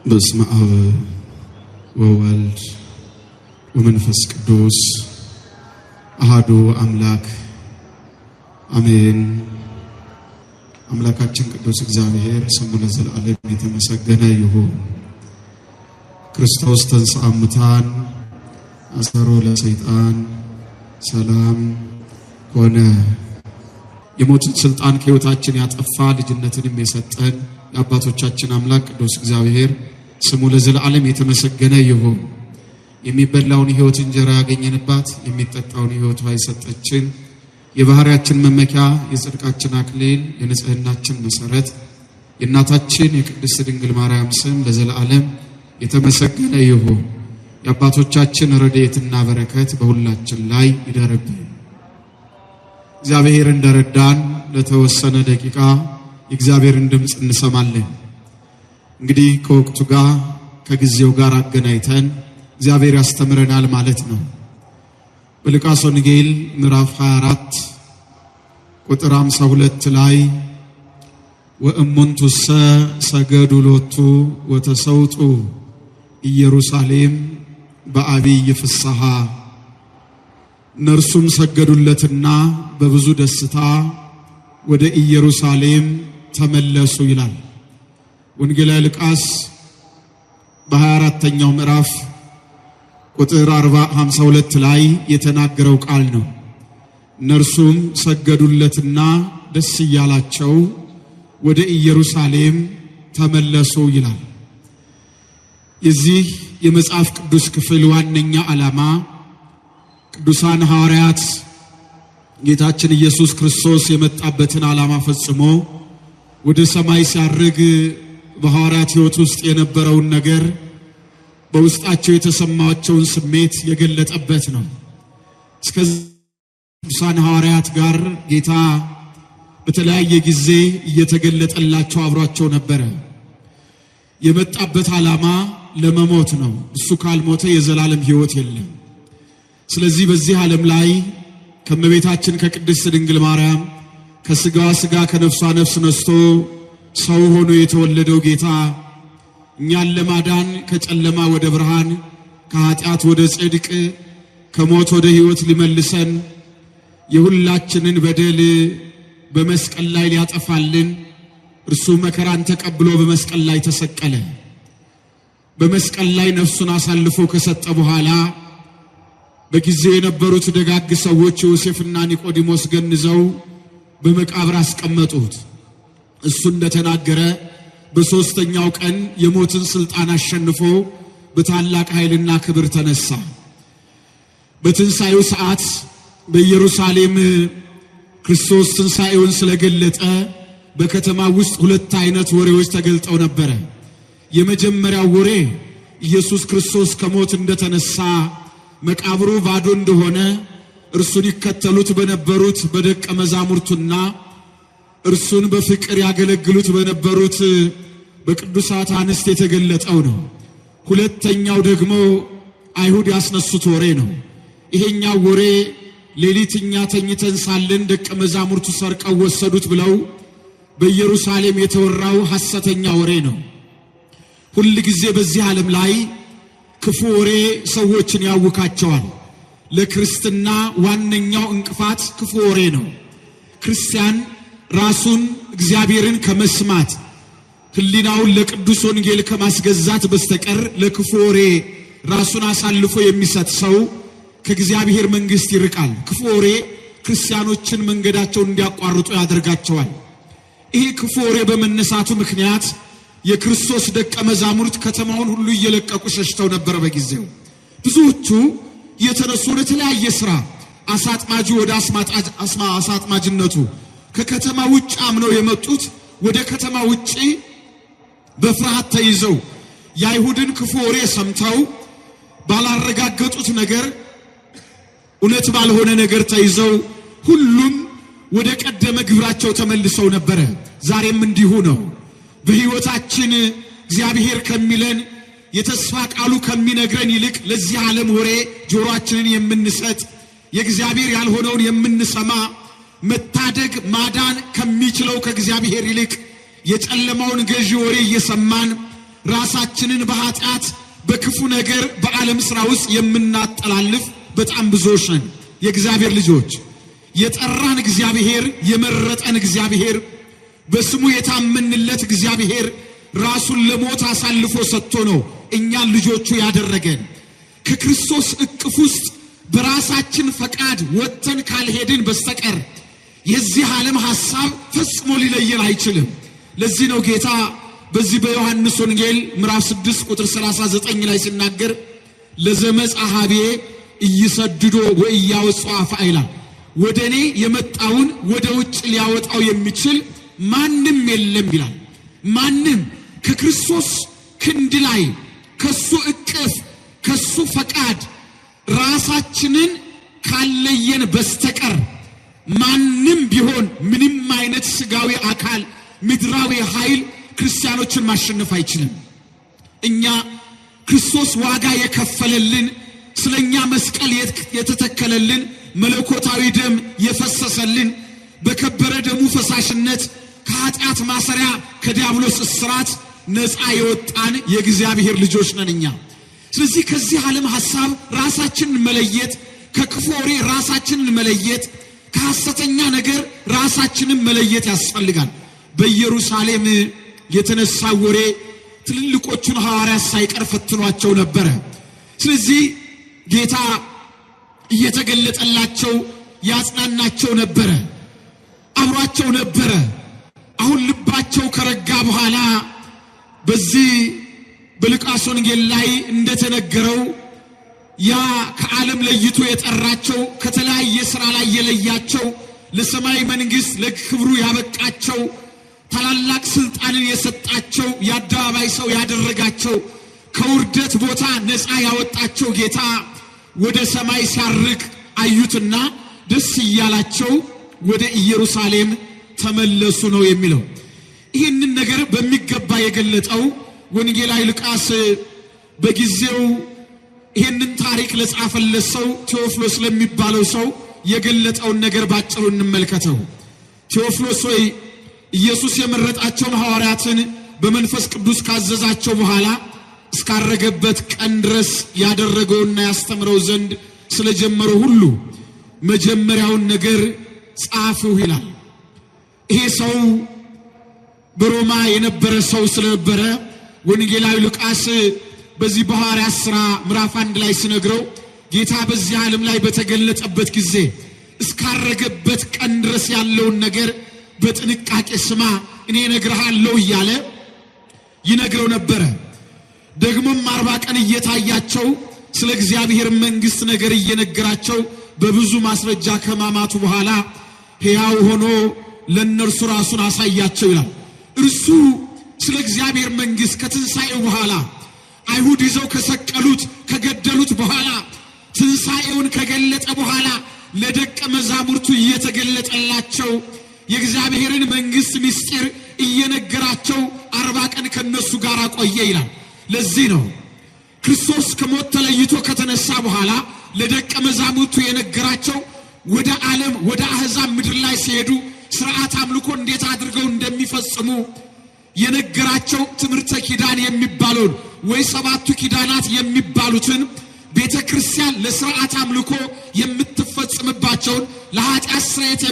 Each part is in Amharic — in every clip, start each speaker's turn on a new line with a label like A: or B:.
A: በስመ አብ ወወልድ ወመንፈስ ቅዱስ አሐዱ አምላክ አሜን። አምላካችን ቅዱስ እግዚአብሔር ስሙ ለዘላለም የተመሰገነ ይሁን። ክርስቶስ ተንሥአ እሙታን አሰሮ ለሰይጣን ሰላም ሆነ። የሞትን ስልጣን ከሕይወታችን ያጠፋ ልጅነትንም የሰጠን የአባቶቻችን አምላክ ቅዱስ እግዚአብሔር ስሙ ለዘላለም የተመሰገነ ይሁን። የሚበላውን ሕይወት እንጀራ ያገኘንባት የሚጠጣውን ሕይወት ውሃ የሰጠችን የባህሪያችን መመኪያ የጽድቃችን አክሊል የንጽህናችን መሰረት የእናታችን የቅድስት ድንግል ማርያም ስም ለዘላለም የተመሰገነ ይሁን። የአባቶቻችን ረድኤትና በረከት በሁላችን ላይ ይደርብን። እግዚአብሔር እንደረዳን ለተወሰነ ደቂቃ የእግዚአብሔርን ድምጽ እንሰማለን። እንግዲህ ከወቅቱ ጋር ከጊዜው ጋር አገናኝተን እግዚአብሔር ያስተምረናል ማለት ነው። በሉቃስ ወንጌል ምዕራፍ 24 ቁጥር 52 ላይ ወእሙንቱሰ ሰገዱ ሎቱ ወተሰውጡ ኢየሩሳሌም በአቢይ ፍስሐ፣ እነርሱም ሰገዱለትና በብዙ ደስታ ወደ ኢየሩሳሌም ተመለሱ ይላል። ወንጌላዊ ሉቃስ በ24ኛው ምዕራፍ ቁጥር 52 ላይ የተናገረው ቃል ነው። እነርሱም ሰገዱለትና ደስ እያላቸው ወደ ኢየሩሳሌም ተመለሱ ይላል። የዚህ የመጽሐፍ ቅዱስ ክፍል ዋነኛ ዓላማ ቅዱሳን ሐዋርያት ጌታችን ኢየሱስ ክርስቶስ የመጣበትን ዓላማ ፈጽሞ ወደ ሰማይ ሲያርግ በሐዋርያት ሕይወት ውስጥ የነበረውን ነገር በውስጣቸው የተሰማቸውን ስሜት የገለጠበት ነው። እስከዚህ ቅዱሳን ሐዋርያት ጋር ጌታ በተለያየ ጊዜ እየተገለጠላቸው አብሯቸው ነበረ። የመጣበት ዓላማ ለመሞት ነው። እሱ ካልሞተ የዘላለም ሕይወት የለም። ስለዚህ በዚህ ዓለም ላይ ከመቤታችን ከቅድስት ድንግል ማርያም ከስጋዋ ስጋ ከነፍሷ ነፍስ ነስቶ ሰው ሆኖ የተወለደው ጌታ እኛን ለማዳን ከጨለማ ወደ ብርሃን ከኃጢአት ወደ ጽድቅ ከሞት ወደ ሕይወት ሊመልሰን የሁላችንን በደል በመስቀል ላይ ሊያጠፋልን እርሱ መከራን ተቀብሎ በመስቀል ላይ ተሰቀለ። በመስቀል ላይ ነፍሱን አሳልፎ ከሰጠ በኋላ በጊዜው የነበሩት ደጋግ ሰዎች ዮሴፍና ኒቆዲሞስ ገንዘው በመቃብር አስቀመጡት። እሱ እንደተናገረ በሶስተኛው ቀን የሞትን ስልጣን አሸንፎ በታላቅ ኃይልና ክብር ተነሳ። በትንሳኤው ሰዓት በኢየሩሳሌም ክርስቶስ ትንሳኤውን ስለገለጠ በከተማ ውስጥ ሁለት አይነት ወሬዎች ተገልጠው ነበር። የመጀመሪያው ወሬ ኢየሱስ ክርስቶስ ከሞት እንደተነሳ መቃብሩ ባዶ እንደሆነ እርሱን ይከተሉት በነበሩት በደቀ መዛሙርቱና እርሱን በፍቅር ያገለግሉት በነበሩት በቅዱሳት አንስት የተገለጠው ነው። ሁለተኛው ደግሞ አይሁድ ያስነሱት ወሬ ነው። ይሄኛው ወሬ ሌሊትኛ ተኝተን ሳለን ደቀ መዛሙርቱ ሰርቀው ወሰዱት ብለው በኢየሩሳሌም የተወራው ሐሰተኛ ወሬ ነው። ሁሉ ጊዜ በዚህ ዓለም ላይ ክፉ ወሬ ሰዎችን ያውካቸዋል። ለክርስትና ዋነኛው እንቅፋት ክፉ ወሬ ነው። ክርስቲያን ራሱን እግዚአብሔርን ከመስማት ህሊናውን ለቅዱስ ወንጌል ከማስገዛት በስተቀር ለክፉ ወሬ ራሱን አሳልፎ የሚሰጥ ሰው ከእግዚአብሔር መንግስት ይርቃል። ክፉ ወሬ ክርስቲያኖችን መንገዳቸውን እንዲያቋርጡ ያደርጋቸዋል። ይሄ ክፉ ወሬ በመነሳቱ ምክንያት የክርስቶስ ደቀ መዛሙርት ከተማውን ሁሉ እየለቀቁ ሸሽተው ነበር። በጊዜው ብዙዎቹ የተነሱ ወደ ተለያየ ስራ አሳጥማጁ ወደ አሳጥማጅነቱ ከከተማ ውጭ አምነው የመጡት ወደ ከተማ ውጪ በፍርሃት ተይዘው የአይሁድን ክፉ ወሬ ሰምተው ባላረጋገጡት ነገር እውነት ባልሆነ ነገር ተይዘው ሁሉም ወደ ቀደመ ግብራቸው ተመልሰው ነበር። ዛሬም እንዲሁ ነው። በሕይወታችን እግዚአብሔር ከሚለን የተስፋ ቃሉ ከሚነግረን ይልቅ ለዚህ ዓለም ወሬ ጆሮአችንን የምንሰጥ
B: የእግዚአብሔር ያልሆነውን የምንሰማ መታደግ ማዳን ከሚችለው ከእግዚአብሔር ይልቅ የጨለማውን ገዢ ወሬ እየሰማን ራሳችንን በኃጢአት በክፉ ነገር በዓለም ሥራ ውስጥ የምናጠላልፍ በጣም ብዙዎች ነን። የእግዚአብሔር ልጆች የጠራን እግዚአብሔር የመረጠን እግዚአብሔር በስሙ የታመንለት እግዚአብሔር ራሱን ለሞት አሳልፎ ሰጥቶ ነው እኛን ልጆቹ ያደረገን። ከክርስቶስ እቅፍ ውስጥ በራሳችን ፈቃድ ወጥተን ካልሄድን በስተቀር የዚህ ዓለም ሐሳብ ፈጽሞ ሊለየን አይችልም። ለዚህ ነው ጌታ በዚህ በዮሐንስ ወንጌል ምዕራፍ 6 ቁጥር 39 ላይ ሲናገር ለዘመጻሐቤ ኢይሰድዶ ወኢያወጽኦ አፍአይላ ወደኔ የመጣውን ወደ ውጭ ሊያወጣው የሚችል ማንም የለም ይላል። ማንም ከክርስቶስ ክንድ ላይ ከሱ እቅፍ ከሱ ፈቃድ ራሳችንን ካለየን በስተቀር ማንም ቢሆን ምንም አይነት ስጋዊ አካል ምድራዊ ኃይል ክርስቲያኖችን ማሸነፍ አይችልም። እኛ ክርስቶስ ዋጋ የከፈለልን ስለኛ መስቀል የተተከለልን መለኮታዊ ደም የፈሰሰልን በከበረ ደሙ ፈሳሽነት ከኃጢአት ማሰሪያ ከዲያብሎስ እስራት ነፃ የወጣን የእግዚአብሔር ልጆች ነን እኛ። ስለዚህ ከዚህ ዓለም ሐሳብ ራሳችንን መለየት፣ ከክፉ ወሬ ራሳችንን መለየት፣ ከሐሰተኛ ነገር ራሳችንን መለየት ያስፈልጋል። በኢየሩሳሌም የተነሳ ወሬ ትልልቆቹን ሐዋርያት ሳይቀር ፈትኗቸው ነበር። ስለዚህ ጌታ እየተገለጠላቸው ያጽናናቸው ነበር፣ አብሯቸው ነበር። አሁን ልባቸው ከረጋ በኋላ በዚህ በሉቃስ ወንጌል ላይ እንደተነገረው ያ ከዓለም ለይቶ የጠራቸው ከተለያየ ሥራ ላይ የለያቸው ለሰማይ መንግሥት ለክብሩ ያበቃቸው ታላላቅ ስልጣንን የሰጣቸው የአደባባይ ሰው ያደረጋቸው ከውርደት ቦታ ነፃ ያወጣቸው ጌታ ወደ ሰማይ ሲያርግ አዩትና ደስ እያላቸው ወደ ኢየሩሳሌም ተመለሱ ነው የሚለው። ይህንን ነገር በሚገባ የገለጠው ወንጌላዊ ሉቃስ በጊዜው ይህንን ታሪክ ለጻፈለት ሰው ቴዎፍሎስ ለሚባለው ሰው የገለጠውን ነገር ባጭሩ እንመልከተው። ቴዎፍሎስ ሆይ ኢየሱስ የመረጣቸውን ሐዋርያትን በመንፈስ ቅዱስ ካዘዛቸው በኋላ እስካረገበት ቀን ድረስ ያደረገውና ያስተምረው ዘንድ ስለጀመረው ሁሉ መጀመሪያውን ነገር ጻፈው ይላል። ይሄ ሰው በሮማ የነበረ ሰው ስለነበረ ወንጌላዊ ሉቃስ በዚህ በሐዋርያት ሥራ ምዕራፍ 1 ላይ ሲነግረው ጌታ በዚህ ዓለም ላይ በተገለጠበት ጊዜ እስካረገበት ቀን ድረስ ያለውን ነገር በጥንቃቄ ስማ እኔ እነግርሃለሁ እያለ ይነግረው ነበር። ደግሞም 40 ቀን እየታያቸው ስለ እግዚአብሔር መንግሥት ነገር እየነገራቸው በብዙ ማስረጃ ከማማቱ በኋላ ሕያው ሆኖ ለነርሱ ራሱን አሳያቸው ይላል። እርሱ ስለ እግዚአብሔር መንግሥት ከትንሣኤው በኋላ አይሁድ ይዘው ከሰቀሉት ከገደሉት በኋላ ትንሣኤውን ከገለጠ በኋላ ለደቀ መዛሙርቱ እየተገለጠላቸው የእግዚአብሔርን መንግሥት ምስጢር እየነገራቸው 40 ቀን ከነሱ ጋር ቆየ ይላል። ለዚህ ነው ክርስቶስ ከሞት ተለይቶ ከተነሳ በኋላ ለደቀ መዛሙርቱ የነገራቸው ወደ ዓለም ወደ አሕዛብ ምድር ላይ ሲሄዱ ሥርዓት አምልኮ እንዴት አድርገው እንደሚፈጽሙ የነገራቸው ትምህርተ ኪዳን የሚባለውን ወይ 7ቱ ኪዳናት የሚባሉትን ቤተክርስቲያን ለሥርዓት አምልኮ የምትፈጽምባቸውን ለኃጢአት ስርየት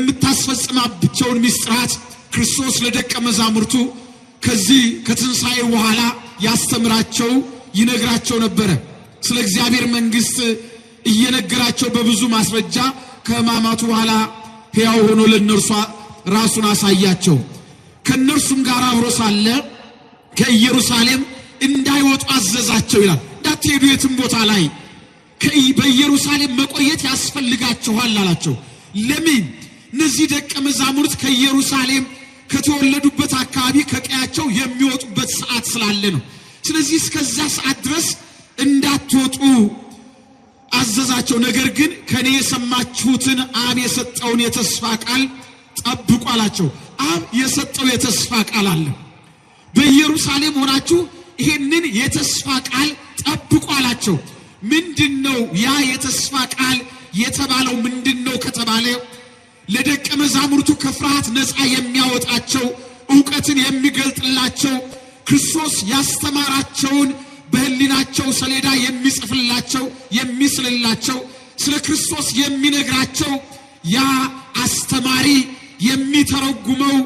B: የምታስፈጽማቸውን ምስጢራት ክርስቶስ ለደቀ መዛሙርቱ ከዚህ ከትንሣኤ በኋላ ያስተምራቸው ይነግራቸው ነበር። ስለ እግዚአብሔር መንግሥት እየነገራቸው በብዙ ማስረጃ ከሕማማቱ በኋላ ሕያው ሆኖ ለነርሱ ራሱን አሳያቸው። ከነርሱም ጋር አብሮ ሳለ ከኢየሩሳሌም እንዳይወጡ አዘዛቸው ይላል። እንዳትሄዱ የትም ቦታ ላይ በኢየሩሳሌም መቆየት ያስፈልጋችኋል አላቸው። ለምን? እነዚህ ደቀ መዛሙርት ከኢየሩሳሌም ከተወለዱበት አካባቢ ከቀያቸው የሚወጡበት ሰዓት ስላለ ነው። ስለዚህ እስከዛ ሰዓት ድረስ እንዳትወጡ አዘዛቸው። ነገር ግን ከኔ የሰማችሁትን አብ የሰጠውን የተስፋ ቃል ጠብቁ አላቸው። አብ የሰጠው የተስፋ ቃል አለ። በኢየሩሳሌም ሆናችሁ ይሄንን የተስፋ ቃል ጠብቁ አላቸው። ምንድነው ያ የተስፋ ቃል የተባለው ምንድነው ከተባለ ለደቀ መዛሙርቱ ከፍርሃት ነፃ የሚያወጣቸው ዕውቀትን የሚገልጥላቸው ክርስቶስ ያስተማራቸውን በህሊናቸው ሰሌዳ የሚጽፍላቸው የሚስልላቸው ስለ ክርስቶስ የሚነግራቸው ያ አስተማሪ የሚተረጉመው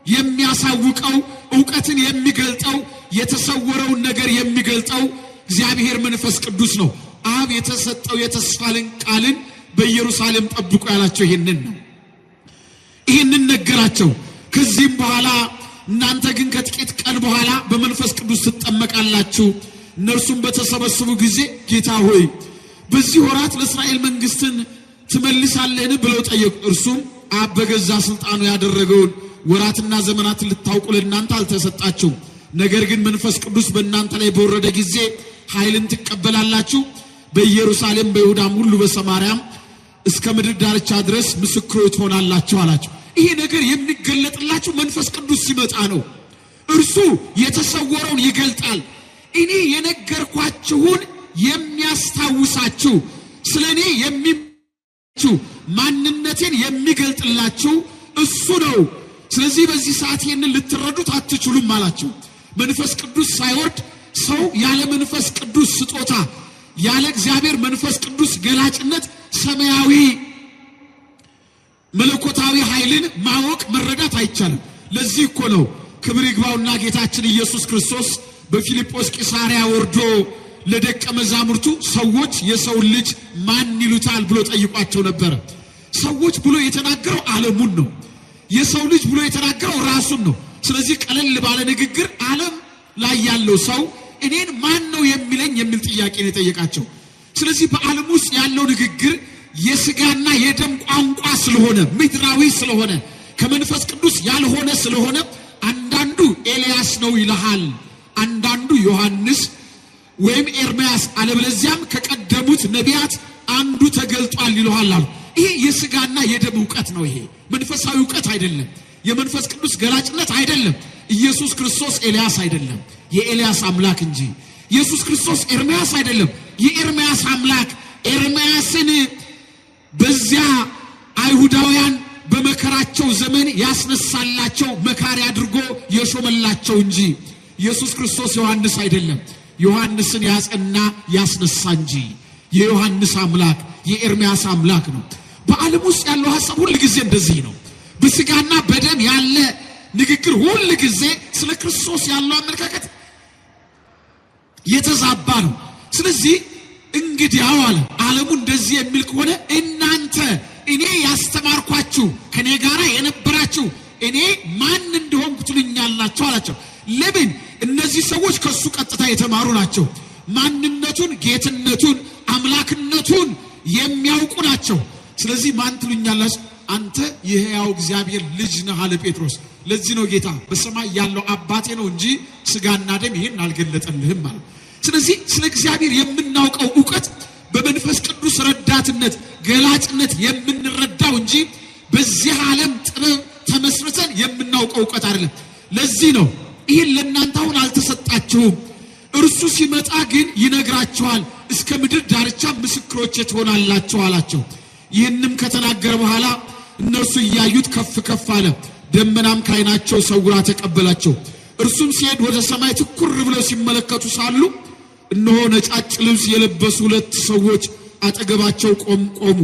B: የሚያሳውቀው ዕውቀትን የሚገልጠው የተሰወረውን ነገር የሚገልጠው እግዚአብሔር መንፈስ ቅዱስ ነው። አብ የተሰጠው የተስፋ ቃልን በኢየሩሳሌም ጠብቁ ያላቸው ይሄንን ነገራቸው። ከዚህም በኋላ እናንተ ግን ከጥቂት ቀን በኋላ በመንፈስ ቅዱስ ትጠመቃላችሁ። እነርሱም በተሰበሰቡ ጊዜ ጌታ ሆይ በዚህ ወራት ለእስራኤል መንግስትን ትመልሳለህን ብለው ጠየቁ። እርሱም አብ በገዛ ስልጣኑ ያደረገውን ወራትና ዘመናትን ልታውቁ ለእናንተ አልተሰጣችሁም። ነገር ግን መንፈስ ቅዱስ በእናንተ ላይ በወረደ ጊዜ ኃይልን ትቀበላላችሁ። በኢየሩሳሌም በይሁዳም ሁሉ በሰማርያም እስከ ምድር ዳርቻ ድረስ ምስክሮች ትሆናላችሁ አላቸው። ይሄ ነገር የሚገለጥላችሁ መንፈስ ቅዱስ ሲመጣ ነው። እርሱ የተሰወረውን ይገልጣል። እኔ የነገርኳችሁን የሚያስታውሳችሁ ስለኔ የሚያችሁ ማንነቴን የሚገልጥላችሁ እሱ ነው። ስለዚህ በዚህ ሰዓት ይሄንን ልትረዱት አትችሉም አላቸው። መንፈስ ቅዱስ ሳይወርድ ሰው ያለ መንፈስ ቅዱስ ስጦታ ያለ እግዚአብሔር መንፈስ ቅዱስ ገላጭነት ሰማያዊ መለኮታዊ ኃይልን ማወቅ መረዳት አይቻልም። ለዚህ እኮ ነው ክብር ይግባውና ጌታችን ኢየሱስ ክርስቶስ በፊልጶስ ቂሳሪያ ወርዶ ለደቀ መዛሙርቱ ሰዎች የሰው ልጅ ማን ይሉታል ብሎ ጠይቋቸው ነበር። ሰዎች ብሎ የተናገረው ዓለሙን ነው። የሰው ልጅ ብሎ የተናገረው ራሱን ነው። ስለዚህ ቀለል ባለ ንግግር ዓለም ላይ ያለው ሰው እኔን ማን ነው የሚለኝ የሚል ጥያቄ ነው የጠየቃቸው። ስለዚህ በዓለም ውስጥ ያለው ንግግር የስጋና የደም ቋንቋ ስለሆነ ምድራዊ ስለሆነ ከመንፈስ ቅዱስ ያልሆነ ስለሆነ አንዳንዱ ኤልያስ ነው ይልሃል፣ አንዳንዱ ዮሐንስ ወይም ኤርምያስ አለበለዚያም ከቀደሙት ነቢያት አንዱ ተገልጧል ይልሃል አሉ። ይሄ የስጋና የደም ዕውቀት ነው። ይሄ መንፈሳዊ ዕውቀት አይደለም። የመንፈስ ቅዱስ ገላጭነት አይደለም። ኢየሱስ ክርስቶስ ኤልያስ አይደለም፣ የኤልያስ አምላክ እንጂ። ኢየሱስ ክርስቶስ ኤርምያስ አይደለም፣ የኤርምያስ አምላክ ኤርምያስን በዚያ አይሁዳውያን በመከራቸው ዘመን ያስነሳላቸው መካሪ አድርጎ የሾመላቸው እንጂ ኢየሱስ ክርስቶስ ዮሐንስ አይደለም፣ ዮሐንስን ያጸና ያስነሳ እንጂ። የዮሐንስ አምላክ የኤርምያስ አምላክ ነው። በዓለም ውስጥ ያለው ሐሳብ ሁሉ ጊዜ እንደዚህ ነው። በስጋና በደም ያለ ንግግር ሁሉ ጊዜ ስለ ክርስቶስ ያለው አመለካከት የተዛባ ነው። ስለዚህ እንግዲያው አለ ዓለሙ እንደዚህ የሚል ከሆነ እናንተ እኔ ያስተማርኳችሁ ከኔ ጋራ የነበራችሁ እኔ ማን እንደሆንኩ ትሉኛላችሁ አላቸው። ለምን? እነዚህ ሰዎች ከሱ ቀጥታ የተማሩ ናቸው። ማንነቱን፣ ጌትነቱን፣ አምላክነቱን የሚያውቁ ናቸው። ስለዚህ ማን ትሉኛላችሁ? አንተ የሕያው እግዚአብሔር ልጅ ነህ አለ ጴጥሮስ። ለዚህ ነው ጌታ በሰማይ ያለው አባቴ ነው እንጂ ስጋና ደም ይሄን አልገለጠልህም ማለት። ስለዚህ ስለ እግዚአብሔር የምናውቀው ዕውቀት በመንፈስ ቅዱስ ረዳትነት ገላጭነት የምንረዳው እንጂ በዚህ ዓለም ጥበብ ተመስርተን የምናውቀው ዕውቀት አይደለም። ለዚህ ነው ይሄን ለእናንተ አሁን አልተሰጣችሁም፣ እርሱ ሲመጣ ግን ይነግራችኋል፣ እስከ ምድር ዳርቻ ምስክሮቼ ትሆናላችሁ አላቸው። ይህንም ከተናገረ በኋላ እነርሱ እያዩት ከፍ ከፍ አለ፣ ደመናም ከዓይናቸው ሰውራ ተቀበላቸው። እርሱም ሲሄድ ወደ ሰማይ ትኩር ብለው ሲመለከቱ ሳሉ እነሆ ነጫጭ ልብስ የለበሱ ሁለት ሰዎች አጠገባቸው ቆሙ።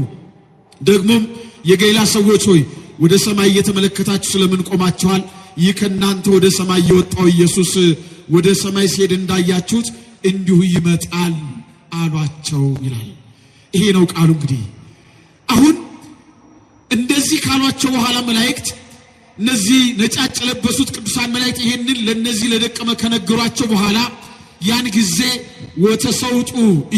B: ደግሞም የገሊላ ሰዎች ሆይ ወደ ሰማይ እየተመለከታችሁ ስለምን ቆማችኋል? ይህ ከእናንተ ወደ ሰማይ የወጣው ኢየሱስ ወደ ሰማይ ሲሄድ እንዳያችሁት እንዲሁ ይመጣል አሏቸው ይላል። ይሄ ነው ቃሉ። እንግዲህ አሁን እንደዚህ ካሏቸው በኋላ መላእክት እነዚህ ነጫጭ ለበሱት ቅዱሳን መላእክት ይሄንን ለነዚህ ለደቀመ ከነገሯቸው በኋላ ያን ጊዜ ወተሰውጡ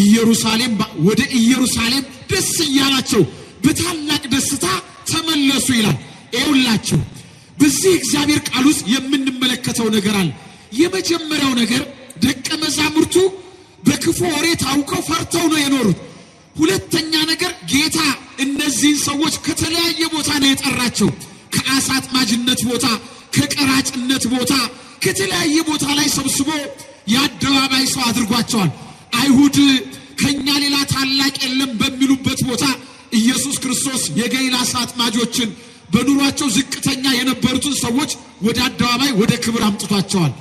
B: ኢየሩሳሌም ወደ ኢየሩሳሌም ደስ እያላቸው በታላቅ ደስታ ተመለሱ ይላል። ይኸውላችሁ በዚህ እግዚአብሔር ቃል ውስጥ የምንመለከተው ነገር አለ። የመጀመሪያው ነገር ደቀ መዛሙርቱ በክፉ ወሬ ታውቀው ፈርተው ነው የኖሩት። ሁለተኛ ነገር ጌታ እነዚህን ሰዎች ከተለያየ ቦታ ነው የጠራቸው። ከአሳ አጥማጅነት ቦታ፣ ከቀራጭነት ቦታ፣ ከተለያየ ቦታ ላይ ሰብስቦ የአደባባይ ሰው አድርጓቸዋል። አይሁድ ከኛ ሌላ ታላቅ የለም በሚሉበት ቦታ ኢየሱስ ክርስቶስ የገሊላ አጥማጆችን በኑሯቸው ዝቅተኛ የነበሩትን ሰዎች ወደ አደባባይ ወደ ክብር አምጥቷቸዋል።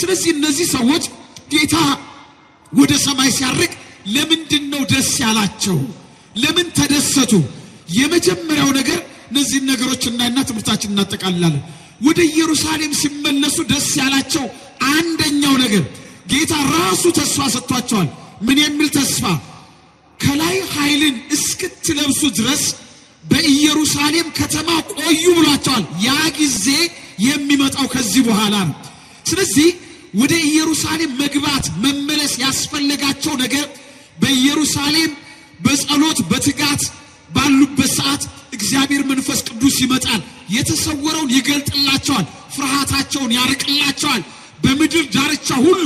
B: ስለዚህ እነዚህ ሰዎች ጌታ ወደ ሰማይ ሲያርግ ለምንድነው ደስ ያላቸው? ለምን ተደሰቱ? የመጀመሪያው ነገር እነዚህ ነገሮች እናይና ትምህርታችንን እናጠቃልላለን። ወደ ኢየሩሳሌም ሲመለሱ ደስ ያላቸው አንደኛው ነገር ጌታ ራሱ ተስፋ ሰጥቷቸዋል። ምን የሚል ተስፋ? ከላይ ኃይልን እስክትለብሱ ድረስ በኢየሩሳሌም ከተማ ቆዩ ብሏቸዋል። ያ ጊዜ የሚመጣው ከዚህ በኋላ ነው። ስለዚህ ወደ ኢየሩሳሌም መግባት መመለስ ያስፈልጋቸው ነገር በኢየሩሳሌም በጸሎት በትጋት ባሉበት ሰዓት እግዚአብሔር መንፈስ ቅዱስ ይመጣል። የተሰወረውን ይገልጥላቸዋል። ፍርሃታቸውን ያርቅላቸዋል። በምድር ዳርቻ ሁሉ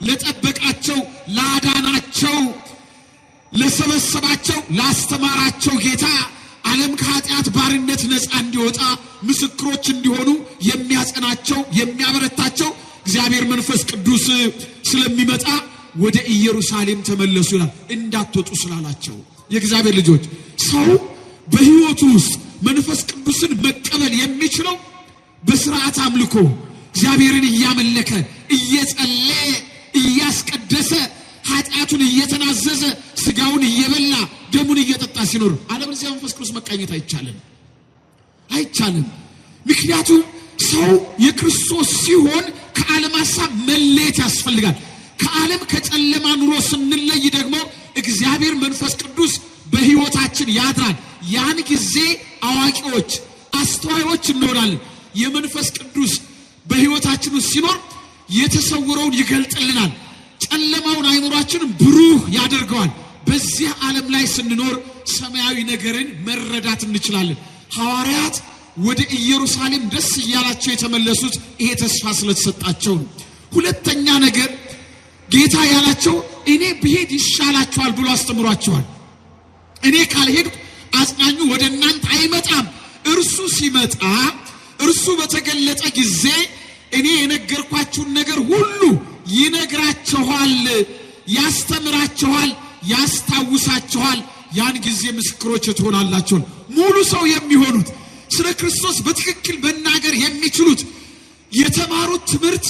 B: ለጠበቃቸው፣ ላዳናቸው፣ ለሰበሰባቸው፣ ላስተማራቸው ጌታ ዓለም ከኃጢአት ባርነት ነፃ እንዲወጣ ምስክሮች እንዲሆኑ የሚያጸናቸው የሚያበረታቸው እግዚአብሔር መንፈስ ቅዱስ ስለሚመጣ ወደ ኢየሩሳሌም ተመለሱ ይላል። እንዳትወጡ ስላላቸው የእግዚአብሔር ልጆች ሰው በሕይወቱ ውስጥ መንፈስ ቅዱስን መቀበል የሚችለው በሥርዓት አምልኮ እግዚአብሔርን እያመለከ እየጸለየ እያስቀደሰ ኃጢአቱን እየተናዘዘ ስጋውን እየበላ ደሙን እየጠጣ ሲኖር አለበለዚያ መንፈስ ቅዱስ መቃኘት አይቻልም። ምክንያቱም ሰው የክርስቶስ ሲሆን ከዓለም ሐሳብ መለየት ያስፈልጋል። ከዓለም ከጨለማ ኑሮ ስንለይ ደግሞ እግዚአብሔር መንፈስ ቅዱስ በሕይወታችን ያድራል። ያን ጊዜ አዋቂዎች አስተዋዮች እንሆናለን። የመንፈስ ቅዱስ በሕይወታችን ውስጥ ሲኖር የተሰወረውን ይገልጥልናል። ጨለማውን አይምሮአችንን ብሩህ ያደርገዋል። በዚህ ዓለም ላይ ስንኖር ሰማያዊ ነገርን መረዳት እንችላለን። ሐዋርያት ወደ ኢየሩሳሌም ደስ እያላቸው የተመለሱት ይሄ ተስፋ ስለተሰጣቸው ነው። ሁለተኛ ነገር ጌታ ያላቸው እኔ ብሄድ ይሻላችኋል ብሎ አስተምሯቸዋል። እኔ ካልሄድኩ አጽናኙ ወደ እናንተ አይመጣም። እርሱ ሲመጣ እርሱ በተገለጠ ጊዜ እኔ የነገርኳችሁን ነገር ሁሉ ይነግራችኋል፣ ያስተምራችኋል፣ ያስታውሳችኋል። ያን ጊዜ ምስክሮች ትሆናላችሁ። ሙሉ ሰው የሚሆኑት ስለ ክርስቶስ በትክክል መናገር የሚችሉት የተማሩት ትምህርት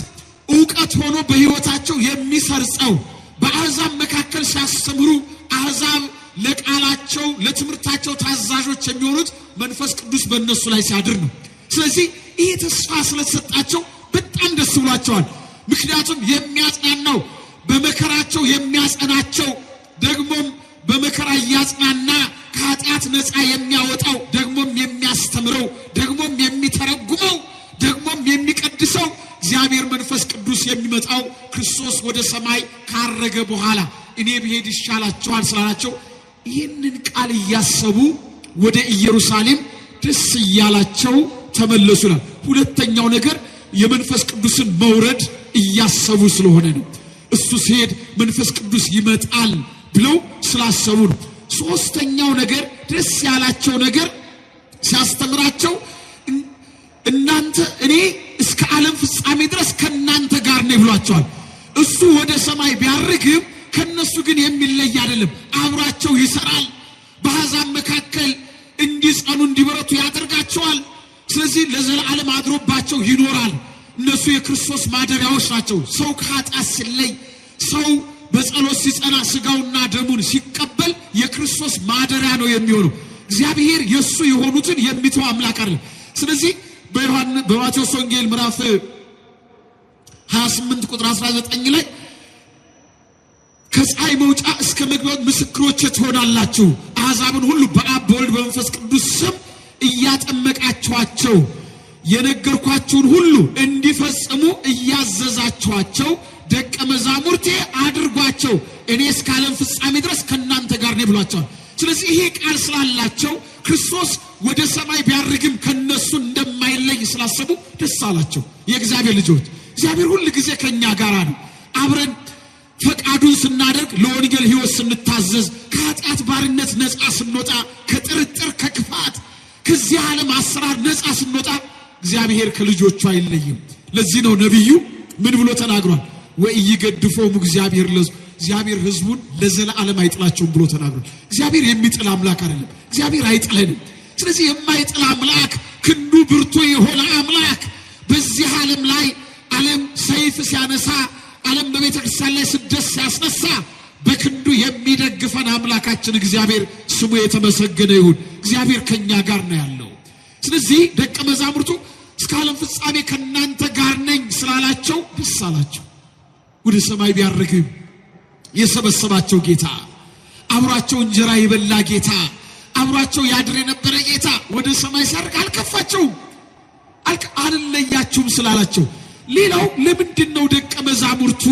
B: ዕውቀት ሆኖ በሕይወታቸው የሚሰርጸው በአሕዛብ መካከል ሲያስተምሩ አሕዛብ ለቃላቸው ለትምህርታቸው ታዛዦች የሚሆኑት መንፈስ ቅዱስ በእነሱ ላይ ሲያድር ነው። ስለዚህ ይሄ ተስፋ ስለተሰጣቸው በጣም ደስ ብሏቸዋል። ምክንያቱም የሚያጽናናው በመከራቸው የሚያጸናቸው ደግሞም በመከራ ያጽናና ከኃጢአት ነፃ የሚያወጣው ደግሞም የሚያስተምረው ደግሞም የሚተረጉመው ደግሞም የሚቀድሰው እግዚአብሔር መንፈስ ቅዱስ የሚመጣው ክርስቶስ ወደ ሰማይ ካረገ በኋላ እኔ ብሄድ ይሻላችኋል ስላላቸው ይህንን ቃል እያሰቡ ወደ ኢየሩሳሌም ደስ እያላቸው ተመለሱ ይላል። ሁለተኛው ነገር የመንፈስ ቅዱስን መውረድ እያሰቡ ስለሆነ ነው። እሱ ሲሄድ መንፈስ ቅዱስ ይመጣል ብለው ስላሰቡ ነው። ሶስተኛው ነገር ደስ ያላቸው ነገር ሲያስተምራቸው እናንተ እኔ እስከ ዓለም ፍጻሜ ድረስ ከናንተ ጋር ነኝ ብሏቸዋል። እሱ ወደ ሰማይ ቢያርግም ከነሱ ግን የሚለይ አይደለም። አብራቸው ይሰራል። በአሕዛብ መካከል እንዲጸኑ እንዲበረቱ ያደርጋቸዋል። ስለዚህ ለዘላለም አድሮባቸው ይኖራል። እነሱ የክርስቶስ ማደሪያዎች ናቸው። ሰው ከኃጢአት ሲለይ ሰው በጸሎት ሲጸና ስጋውና ደሙን ሲቀበል የክርስቶስ ማደሪያ ነው የሚሆነው። እግዚአብሔር የሱ የሆኑትን የሚተው አምላክ አይደለም። ስለዚህ በማቴዎስ ወንጌል ምዕራፍ 28 ቁጥር 19 ላይ ከፀሐይ መውጫ እስከ መግቢያው ምስክሮች ትሆናላችሁ፣ አሕዛብን ሁሉ በአብ በወልድ በመንፈስ ቅዱስ ስም እያጠመቃችኋቸው የነገርኳችሁን ሁሉ እንዲፈጽሙ እያዘዛችኋቸው ደቀ መዛሙርቴ አድርጓቸው፣ እኔ እስከ ዓለም ፍጻሜ ድረስ ከናንተ ጋር ነኝ ብሏቸዋል። ስለዚህ ይሄ ቃል ስላላቸው ክርስቶስ ወደ ሰማይ ቢያርግም ከነሱ እንደማይለይ ስላሰቡ ደስ አላቸው። የእግዚአብሔር ልጆች እግዚአብሔር ሁሉ ጊዜ ከኛ ጋር ነው። አብረን ፈቃዱን ስናደርግ ለወንጌል ሕይወት ስንታዘዝ ከኃጢአት ባርነት ነፃ ስንወጣ ከጥርጥር ከክፋት ከዚህ ዓለም አሰራር ነፃ ስንወጣ እግዚአብሔር ከልጆቹ አይለይም። ለዚህ ነው ነብዩ ምን ብሎ ተናግሯል? ወኢይገድፎሙ እግዚአብሔር እግዚአብሔር ሕዝቡን ለዘላለም አይጥላቸውም ብሎ ተናግሯል። እግዚአብሔር የሚጥል አምላክ አይደለም። እግዚአብሔር አይጥለንም። ስለዚህ የማይጥል አምላክ ክንዱ ብርቱ የሆነ አምላክ በዚህ ዓለም ላይ ዓለም ሰይፍ ሲያነሳ ዓለም በቤተ ክርስቲያን ላይ ስደት ሲያስነሳ በክንዱ የሚደግፈን አምላካችን እግዚአብሔር ስሙ የተመሰገነ ይሁን። እግዚአብሔር ከኛ ጋር ነው ያለው። ስለዚህ ደቀ መዛሙርቱ እስከ ዓለም ፍጻሜ ከናንተ ጋር ነኝ ስላላቸው ደስ አላቸው። ወደ ሰማይ ቢያርግም የሰበሰባቸው ጌታ፣ አብሯቸው እንጀራ የበላ ጌታ፣ አብሯቸው ያድር የነበረ ጌታ ወደ ሰማይ ሲያርግ አልከፋቸውም፣ አልለያችሁም ስላላቸው። ሌላው ለምንድነው ደቀ መዛሙርቱ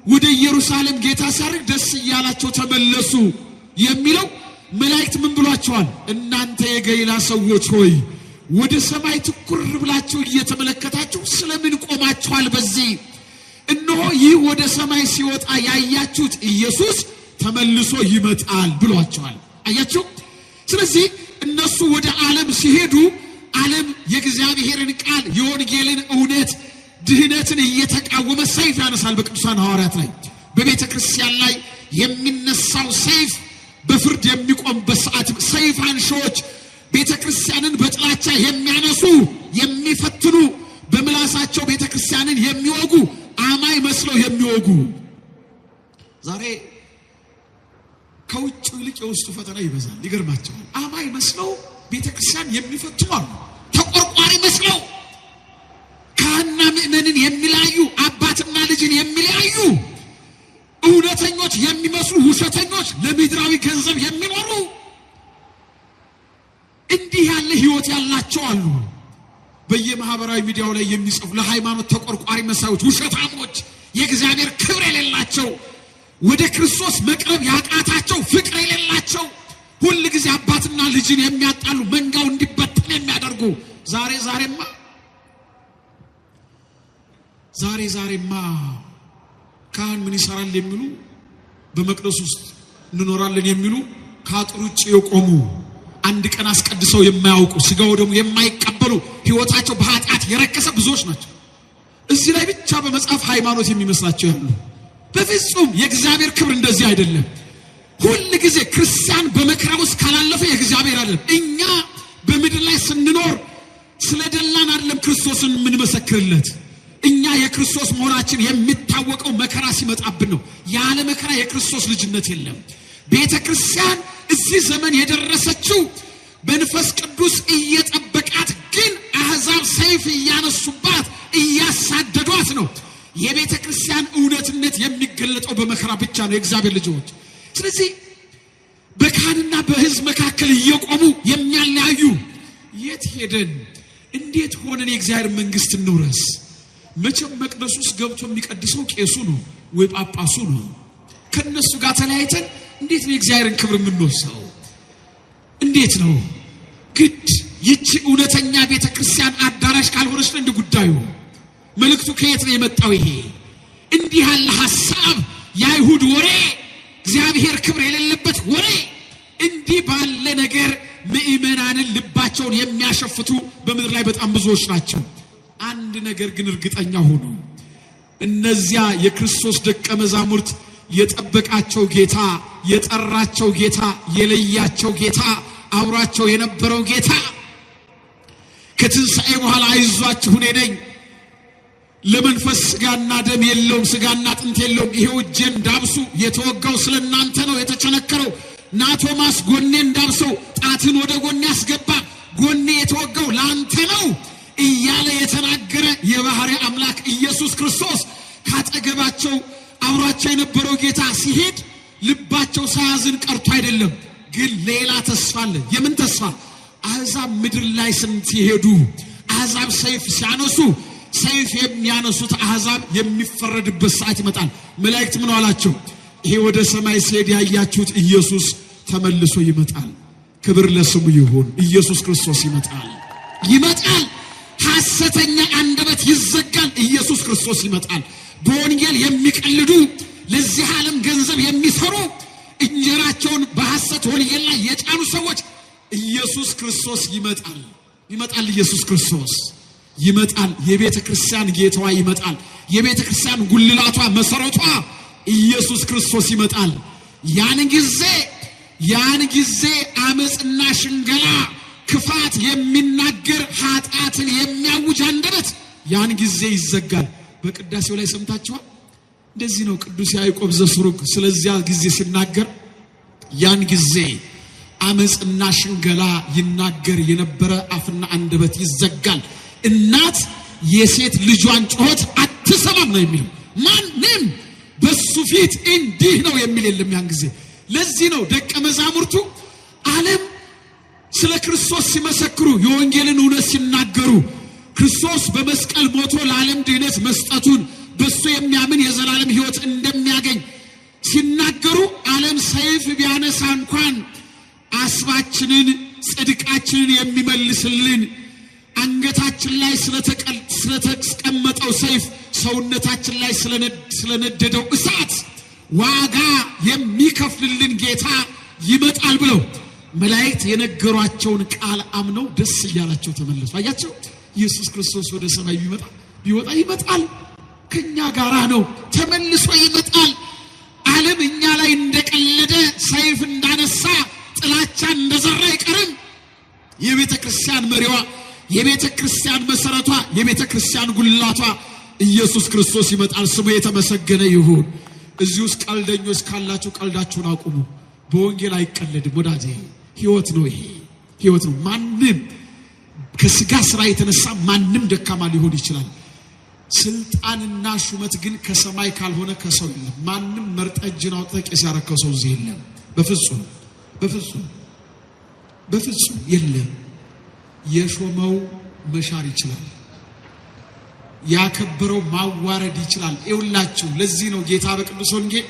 B: ወደ ኢየሩሳሌም ጌታ ሲያርግ ደስ እያላቸው ተመለሱ የሚለው? መላእክት ምን ብሏቸዋል? እናንተ የገሊላ ሰዎች ሆይ ወደ ሰማይ ትኩር ብላችሁ እየተመለከታችሁ ስለምን ቆማችኋል? በዚህ እነሆ ይህ ወደ ሰማይ ሲወጣ ያያችሁት ኢየሱስ ተመልሶ ይመጣል ብሏቸዋል። አያችሁ? ስለዚህ እነሱ ወደ ዓለም ሲሄዱ ዓለም የእግዚአብሔርን ቃል የወንጌልን እውነት ድህነትን እየተቃወመ ሰይፍ ያነሳል። በቅዱሳን ሐዋርያት ላይ በቤተ ክርስቲያን ላይ የሚነሳው ሰይፍ በፍርድ የሚቆምበት ሰዓት ሰይፍ አንሾች ቤተ ክርስቲያንን በጥላቻ የሚያነሱ የሚፈትኑ በምላሳቸው ቤተ ክርስቲያንን የሚወጉ አማይ መስለው የሚወጉ ዛሬ ከውጭ ይልቅ የውስጡ ፈተና ይበዛል። ይገርማቸዋል። አማይ መስለው ቤተ ክርስቲያን የሚፈትኑ አሉ። ተቆርቋሪ መስለው ካህንና ምእመንን የሚለያዩ አባትና ልጅን የሚለያዩ እውነተኞች የሚመስሉ ውሸተኞች ለምድራዊ ገንዘብ የሚኖሩ እንዲህ ያለ ህይወት ያላቸው አሉ። በየማህበራዊ ሚዲያው ላይ የሚጽፉ ለሃይማኖት ተቆርቋሪ መሳዮች፣ ውሸታሞች፣ የእግዚአብሔር ክብር የሌላቸው፣ ወደ ክርስቶስ መቅረብ ያቃታቸው፣ ፍቅር የሌላቸው፣ ሁሉ ጊዜ አባትና ልጅን የሚያጣሉ፣ መንጋው እንዲበተን የሚያደርጉ ዛሬማ ካህን ምን ይሰራል የሚሉ፣ በመቅደስ ውስጥ እንኖራለን የሚሉ፣ ከአጥር ውጭ የቆሙ አንድ ቀን አስቀድሰው የማያውቁ ስጋው ደግሞ የማይቀበሉ ህይወታቸው በኃጢአት የረከሰ ብዙዎች ናቸው። እዚህ ላይ ብቻ በመጽሐፍ ሃይማኖት የሚመስላቸው ያሉ። በፍጹም የእግዚአብሔር ክብር እንደዚህ አይደለም። ሁሉ ጊዜ ክርስቲያን በመከራ ውስጥ ካላለፈ የእግዚአብሔር አይደለም። እኛ በምድር ላይ ስንኖር ስለደላን አይደለም ክርስቶስን የምንመሰክርለት። እኛ የክርስቶስ መሆናችን የሚታወቀው መከራ ሲመጣብን ነው። ያለ መከራ የክርስቶስ ልጅነት የለም። ቤተ ክርስቲያን እዚህ ዘመን የደረሰችው በመንፈስ ቅዱስ እየጠበቃት ግን አሕዛብ ሰይፍ እያነሱባት እያሳደዷት ነው። የቤተ ክርስቲያን እውነትነት የሚገለጠው በመከራ ብቻ ነው የእግዚአብሔር ልጆች። ስለዚህ በካህንና በሕዝብ መካከል እየቆሙ የሚያለያዩ የት ሄደን እንዴት ሆነን የእግዚአብሔር መንግስት እንውረስ? መቼም መቅደስ ውስጥ ገብቶ የሚቀድሰው ቄሱ ነው ወይ ጳጳሱ ነው። ከነሱ ጋር ተለያይተን እንዴት ነው የእግዚአብሔርን ክብር የምንወርሰው? እንዴት ነው? ግድ ይቺ እውነተኛ ቤተ ክርስቲያን አዳራሽ ካልሆነች እንደ ጉዳዩ መልእክቱ ከየት ነው የመጣው? ይሄ እንዲህ ያለ ሐሳብ የአይሁድ ወሬ፣ እግዚአብሔር ክብር የሌለበት ወሬ፣ እንዲህ ባለ ነገር ምእመናንን ልባቸውን የሚያሸፍቱ በምድር ላይ በጣም ብዙዎች ናቸው። አንድ ነገር ግን እርግጠኛ ሆኖ እነዚያ የክርስቶስ ደቀ መዛሙርት የጠበቃቸው ጌታ፣ የጠራቸው ጌታ፣ የለያቸው ጌታ፣ አብሯቸው የነበረው ጌታ ከትንሣኤ በኋላ አይዟችሁ እኔ ነኝ፣ ለመንፈስ ስጋና ደም የለውም፣ ስጋና አጥንት የለውም፣ ይሄው እጄን ዳብሱ፣ የተወጋው ስለናንተ ነው፣ የተቸነከረው ና ቶማስ ጎኔን ዳብሰው፣ ጣትን ወደ ጎኔ ያስገባ፣ ጎኔ የተወጋው ላንተ ነው እያለ የተናገረ የባህሪ አምላክ ኢየሱስ ክርስቶስ ካጠገባቸው አብሯቸው የነበረው ጌታ ሲሄድ ልባቸው ሳያዝን ቀርቶ አይደለም፣ ግን ሌላ ተስፋ አለ። የምን ተስፋ? አሕዛብ ምድር ላይ ሲሄዱ፣ አሕዛብ ሰይፍ ሲያነሱ፣ ሰይፍ የሚያነሱት አሕዛብ የሚፈረድበት ሰዓት ይመጣል። መላእክት ምን አላቸው? ይሄ ወደ ሰማይ ሲሄድ ያያችሁት ኢየሱስ ተመልሶ ይመጣል። ክብር ለስሙ ይሁን። ኢየሱስ ክርስቶስ ይመጣል። ሐሰተኛ አንደበት ይዘጋል። ኢየሱስ ክርስቶስ ይመጣል። በወንጌል የሚቀልዱ፣ ለዚህ ዓለም ገንዘብ የሚሰሩ፣ እንጀራቸውን በሐሰት ወንጌል ላይ የጫኑ ሰዎች ኢየሱስ ክርስቶስ ይመጣል። ኢየሱስ ክርስቶስ ይመጣል። የቤተ ክርስቲያን ጌታዋ ይመጣል። የቤተ ክርስቲያን ጉልላቷ መሰረቷ ኢየሱስ ክርስቶስ ይመጣል። ያን ጊዜ አመጽና ሽንገላ ክፋት የሚናገር ኃጢአትን የሚያውጅ አንደበት ያን ጊዜ ይዘጋል። በቅዳሴው ላይ ሰምታችኋል። እንደዚህ ነው ቅዱስ ያዕቆብ ዘስሩግ ስለዚያ ጊዜ ሲናገር ያን ጊዜ አመጽና ሽንገላ ይናገር የነበረ አፍና አንደበት ይዘጋል፣ እናት የሴት ልጇን ጩኸት አትሰማም ነው የሚለው። ማንም በሱ ፊት እንዲህ ነው የሚል የለም ያን ጊዜ። ለዚህ ነው ደቀ መዛሙርቱ ዓለም ስለ ክርስቶስ ሲመሰክሩ የወንጌልን እውነት ሲናገሩ ክርስቶስ በመስቀል ሞቶ ለዓለም ድህነት መስጠቱን በሱ የሚያምን የዘላለም ሕይወት እንደሚያገኝ ሲናገሩ ዓለም ሰይፍ ቢያነሳ እንኳን አስባችንን ጽድቃችንን የሚመልስልን አንገታችን ላይ ስለተቀመጠው ሰይፍ ሰውነታችን ላይ ስለነደደው እሳት ዋጋ የሚከፍልልን ጌታ ይመጣል ብለው መላእክት የነገሯቸውን ቃል አምነው ደስ እያላቸው ተመለሱ። አያቸው ኢየሱስ ክርስቶስ ወደ ሰማይ ይመጣል፣ ከኛ ጋራ ነው፣ ተመልሶ ይመጣል። ዓለም እኛ ላይ እንደቀለደ ሰይፍ እንዳነሳ ጥላቻን እንደዘራ አይቀርም። የቤተክርስቲያን መሪዋ፣ የቤተክርስቲያን መሰረቷ፣ የቤተክርስቲያን ጉልላቷ ኢየሱስ ክርስቶስ ይመጣል። ስሙ የተመሰገነ ይሁን። እዚህ ውስጥ ቀልደኞች ካላችሁ ቀልዳችሁን አቁሙ። በወንጌል አይቀለድም ወዳጄ። ሕይወት ነው ይሄ፣ ሕይወት ነው። ማንም ከስጋ ስራ የተነሳ ማንም ደካማ ሊሆን ይችላል። ስልጣንና ሹመት ግን ከሰማይ ካልሆነ ከሰው የለም። ማንም መርጠጅን አውጥተህ ቄስ ያረከው ሰው እዚህ የለም። በፍጹም የለም። የሾመው መሻር ይችላል፣ ያከበረው ማዋረድ ይችላል። ይውላችሁ ለዚህ ነው ጌታ በቅዱስ ወንጌል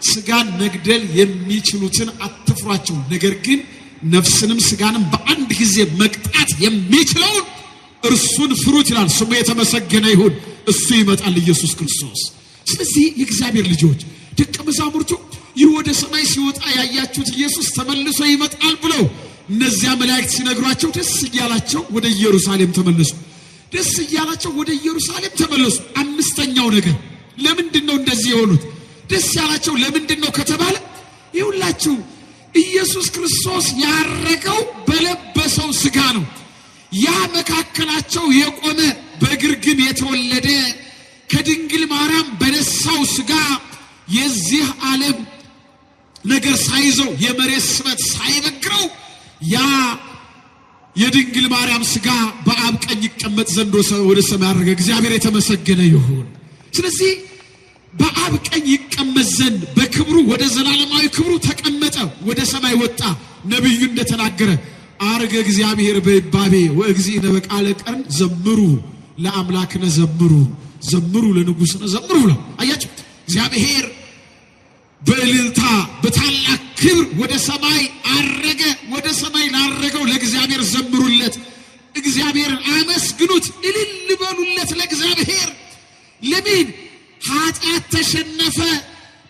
B: ስጋን መግደል የሚችሉትን አትፍሯቸው፣ ነገር ግን ነፍስንም ስጋንም በአንድ ጊዜ መቅጣት የሚችለውን እርሱን ፍሩት ይላል። ስሙ የተመሰገነ ይሁን። እሱ ይመጣል ኢየሱስ ክርስቶስ። ስለዚህ የእግዚአብሔር ልጆች ደቀ መዛሙርቱ ይህ ወደ ሰማይ ሲወጣ ያያችሁት ኢየሱስ ተመልሶ ይመጣል ብለው እነዚያ መላእክት ሲነግሯቸው ደስ እያላቸው ወደ ኢየሩሳሌም ተመለሱ። አምስተኛው ነገር ለምንድነው እንደዚህ የሆኑት? ደስ ያላቸው ለምንድነው ከተባለ ይሁላችሁ ኢየሱስ ክርስቶስ ያረገው በለበሰው ስጋ ነው። ያ መካከላቸው የቆመ በግርግም የተወለደ ከድንግል ማርያም በነሳው ስጋ የዚህ ዓለም ነገር ሳይዘው የመሬት ስበት ሳይበግረው ያ የድንግል ማርያም ስጋ በአብ ቀኝ ይቀመጥ ዘንድ ወደ ሰማይ አረገ። እግዚአብሔር የተመሰገነ ይሁን። ስለዚህ በአብ ቀኝ ይቀመጥ ዘንድ በክብሩ ወደ ዘላለማዊ ክብሩ ተቀመጠ፣ ወደ ሰማይ ወጣ። ነብዩ እንደተናገረ አርገ እግዚአብሔር በይባቤ ወእግዚእነ በቃለ ቀርን ዘምሩ ለአምላክነ ዘምሩ ለንጉሥነ ዘምሩ ብለው አያችሁ። እግዚአብሔር በእልልታ በታላቅ ክብር ወደ ሰማይ አረገ። ወደ ሰማይ ላረገው ለእግዚአብሔር ዘምሩለት፣ እግዚአብሔርን አመስግኑት፣ እልል በሉለት ለእግዚአብሔር። ለምን ኃጢአት ተሸነፈ?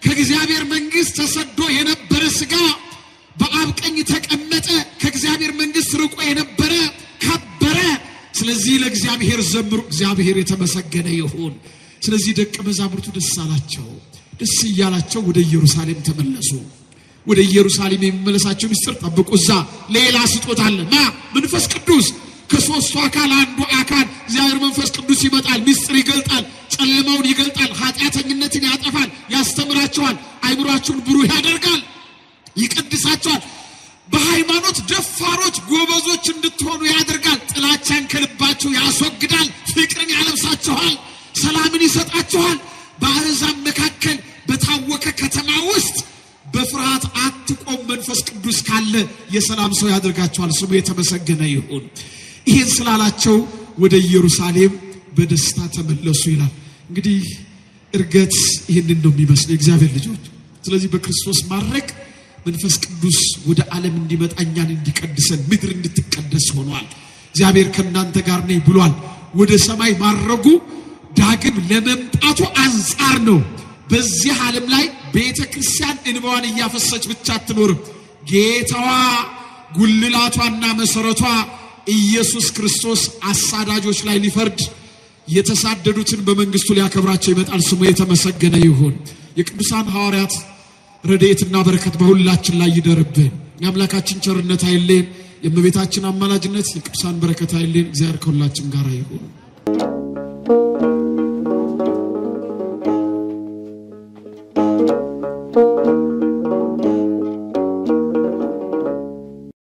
B: ከእግዚአብሔር መንግሥት ተሰዶ የነበረ ስጋ በአብ ቀኝ ተቀመጠ። ከእግዚአብሔር መንግሥት ርቆ የነበረ ከበረ። ስለዚህ ለእግዚአብሔር ዘምሩ። እግዚአብሔር የተመሰገነ ይሁን። ስለዚህ ደቀ መዛሙርቱ ደስ አላቸው። ደስ እያላቸው ወደ ኢየሩሳሌም ተመለሱ። ወደ ኢየሩሳሌም የሚመለሳቸው ምስጢር ጠብቁ። እዛ ሌላ ስጦታ አለ። መንፈስ ቅዱስ። ከሶስቱ አካል አንዱ አካል እግዚአብሔር መንፈስ ቅዱስ ይመጣል፣ ምስጢር ይገልጣል፣ ጨለማውን ይገልጣል፣ ኃጢአተኝነትን ያጠፋል፣ ያስተምራቸዋል፣ አይምሯቸውን ብሩህ ያደርጋል፣ ይቀድሳቸዋል። በሃይማኖት ደፋሮች ጎበዞች እንድትሆኑ ያደርጋል። ጥላቻን ከልባቸው ያስወግዳል፣ ፍቅርን ያለብሳቸዋል፣ ሰላምን ይሰጣቸዋል። በአሕዛብ መካከል በታወከ ከተማ ውስጥ በፍርሃት አትቆም። መንፈስ ቅዱስ ካለ የሰላም ሰው ያደርጋቸዋል። ስሙ የተመሰገነ ይሁን። ይህን ስላላቸው ወደ ኢየሩሳሌም በደስታ ተመለሱ ይላል። እንግዲህ እርገት ይህንን ነው የሚመስለው እግዚአብሔር ልጆች። ስለዚህ በክርስቶስ ማረግ መንፈስ ቅዱስ ወደ ዓለም እንዲመጣ እኛን እንዲቀድሰን ምድር እንድትቀደስ ሆኗል። እግዚአብሔር ከእናንተ ጋር ነኝ ብሏል። ወደ ሰማይ ማረጉ ዳግም ለመምጣቱ አንጻር ነው። በዚህ ዓለም ላይ ቤተክርስቲያን እንባዋን እያፈሰች ብቻ አትኖርም። ጌታዋ ጉልላቷና መሰረቷ ኢየሱስ ክርስቶስ አሳዳጆች ላይ ሊፈርድ የተሳደዱትን በመንግስቱ ሊያከብራቸው ይመጣል። ስሙ የተመሰገነ ይሁን። የቅዱሳን ሐዋርያት ረድኤትና በረከት በሁላችን ላይ ይደርብን። የአምላካችን ቸርነት አይለየን። የእመቤታችን አማላጅነት የቅዱሳን በረከት አይለየን። እግዚአብሔር ከሁላችን ጋር ይሁን።